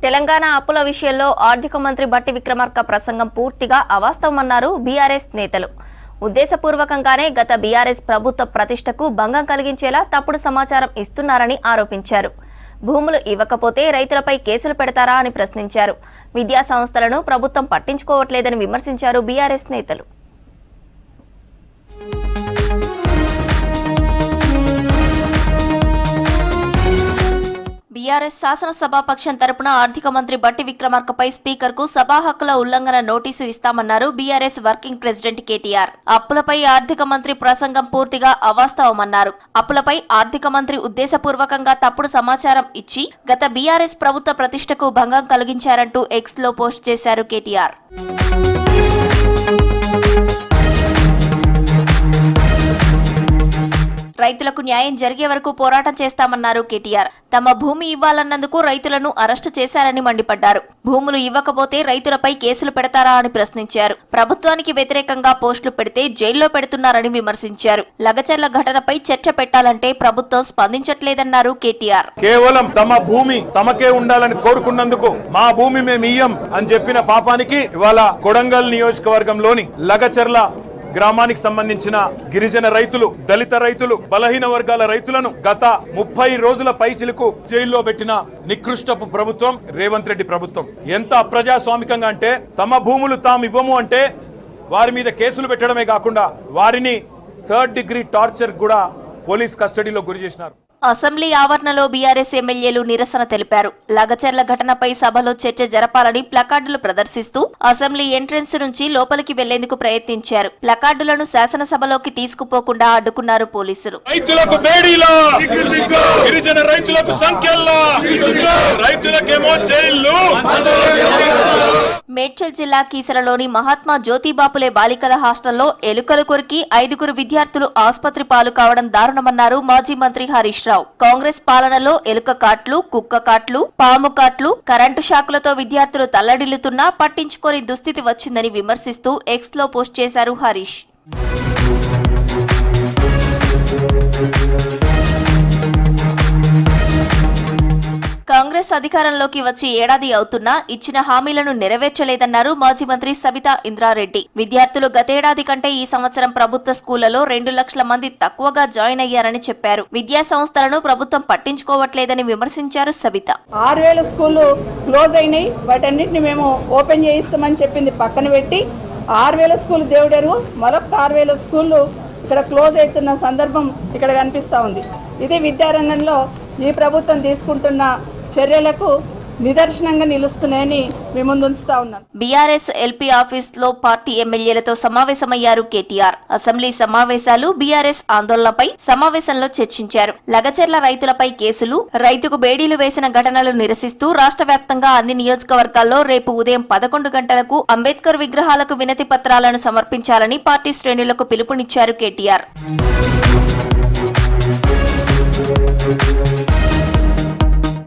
తెలంగాణ అప్పుల విషయంలో ఆర్థిక మంత్రి బట్టి విక్రమార్క ప్రసంగం పూర్తిగా అవాస్తవమన్నారు బీఆర్ఎస్ నేతలు. ఉద్దేశపూర్వకంగానే గత బీఆర్ఎస్ ప్రభుత్వ ప్రతిష్టకు భంగం కలిగించేలా తప్పుడు సమాచారం ఇస్తున్నారని ఆరోపించారు. భూములు ఇవ్వకపోతే రైతులపై కేసులు పెడతారా అని ప్రశ్నించారు. విద్యా సంస్థలను ప్రభుత్వం పట్టించుకోవట్లేదని విమర్శించారు బీఆర్ఎస్ నేతలు. బీఆర్ఎస్ శాసనసభాపక్షం తరపున ఆర్థిక మంత్రి బట్టి విక్రమార్కపై స్పీకర్ కు సభా హక్కుల ఉల్లంఘన నోటీసు ఇస్తామన్నారు బీఆర్ఎస్ వర్కింగ్ ప్రెసిడెంట్ కేటీఆర్. అప్పులపై ఆర్థిక మంత్రి ప్రసంగం పూర్తిగా అవాస్తవమన్నారు. అప్పులపై ఆర్థిక మంత్రి ఉద్దేశపూర్వకంగా తప్పుడు సమాచారం ఇచ్చి గత బీఆర్ఎస్ ప్రభుత్వ ప్రతిష్టకు భంగం కలిగించారంటూ ఎక్స్ లో పోస్ట్ చేశారు కేటీఆర్. రైతులకు న్యాయం జరిగే వరకు పోరాటం చేస్తామన్నారు కేటీఆర్. తమ భూమి ఇవ్వాలన్నందుకు రైతులను అరెస్టు చేశారని మండిపడ్డారు. భూములు ఇవ్వకపోతే రైతులపై కేసులు పెడతారా అని ప్రశ్నించారు. ప్రభుత్వానికి వ్యతిరేకంగా పోస్టులు పెడితే జైల్లో పెడుతున్నారని విమర్శించారు. లగచర్ల ఘటనపై చర్చ పెట్టాలంటే ప్రభుత్వం స్పందించట్లేదన్నారు కేటీఆర్. కేవలం తమ భూమి తమకే ఉండాలని కోరుకున్నందుకు మా భూమి మేమియ్యం అని చెప్పిన పాపానికి ఇవాళ కొడంగల్ నియోజకవర్గంలోని లగచర్ల గ్రామానికి సంబంధించిన గిరిజన రైతులు, దళిత రైతులు, బలహీన వర్గాల రైతులను గత 30 రోజుల పైచిలకు జైల్లో పెట్టిన నికృష్టపు ప్రభుత్వం రేవంత్ రెడ్డి ప్రభుత్వం. ఎంత అప్రజాస్వామికంగా అంటే తమ భూములు తాము ఇవ్వము అంటే వారి మీద కేసులు పెట్టడమే కాకుండా వారిని 3rd డిగ్రీ టార్చర్ కూడా పోలీస్ కస్టడీలో గురి చేసినారు. అసెంబ్లీ ఆవరణలో బీఆర్ఎస్ ఎమ్మెల్యేలు నిరసన తెలిపారు. లగచర్ల ఘటనపై సభలో చర్చ జరపాలని ప్లకార్డులు ప్రదర్శిస్తూ అసెంబ్లీ ఎంట్రెన్స్ నుంచి లోపలికి వెళ్లేందుకు ప్రయత్నించారు. ప్లకార్డులను శాసనసభలోకి తీసుకుపోకుండా అడ్డుకున్నారు పోలీసులు. మేడ్చల్ జిల్లా కీసరలోని మహాత్మా జ్యోతిబాపులే బాలికల హాస్టల్లో ఎలుకలు కొరికి 5గురు విద్యార్థులు ఆసుపత్రి పాలు కావడం దారుణమన్నారు మాజీ మంత్రి హరీష్ రావు. కాంగ్రెస్ పాలనలో ఎలుక కాట్లు, కుక్క కాట్లు, పాము కాట్లు, కరెంటు షాకులతో విద్యార్థులు తల్లడిల్లుతున్నా పట్టించుకోని దుస్థితి వచ్చిందని విమర్శిస్తూ ఎక్స్ లో పోస్ట్ చేశారు హరీష్. కాంగ్రెస్ అధికారంలోకి వచ్చి ఏడాది అవుతున్నా ఇచ్చిన హామీలను నెరవేర్చలేదన్నారు మాజీ మంత్రి సబితా ఇంద్రారెడ్డి. విద్యార్థులు గతేడాది కంటే ఈ సంవత్సరం ప్రభుత్వ స్కూళ్లలో 2 లక్షల మంది తక్కువగా జాయిన్ అయ్యారని చెప్పారు. విద్యా సంస్థలను ప్రభుత్వం పట్టించుకోవట్లేదని విమర్శించారు సబిత. 6000 స్కూళ్లు క్లోజ్ అయినాయి, వాటన్నిటిని మేము ఓపెన్ చేయిస్తామని చెప్పింది పక్కన పెట్టి 6000 స్కూల్ దేవుడెరు, మరొక 6000 స్కూళ్లు ఇక్కడ క్లోజ్ అవుతున్న సందర్భం ఇక్కడ కనిపిస్తా ఉంది. ఇది విద్యారంగంలో ఈ ప్రభుత్వం తీసుకుంటున్న చర్యలకు నిదర్శనంగా నిలుస్తున్నాయని మీ ముందు ఉంచుతా ఉన్నాను. బీఆర్ఎస్ ఎల్పీ ఆఫీస్ లో పార్టీ ఎమ్మెల్యేలతో సమావేశమయ్యారు కేటీఆర్. అసెంబ్లీ సమావేశాలు, బీఆర్ఎస్ ఆందోళనపై సమావేశంలో చర్చించారు. లగచర్ల రైతులపై కేసులు, రైతుకు బేడీలు వేసిన ఘటనలు నిరసిస్తూ రాష్ట్ర వ్యాప్తంగా అన్ని నియోజకవర్గాల్లో రేపు ఉదయం 11 గంటలకు అంబేద్కర్ విగ్రహాలకు వినతి పత్రాలను సమర్పించాలని పార్టీ శ్రేణులకు పిలుపునిచ్చారు కేటీఆర్.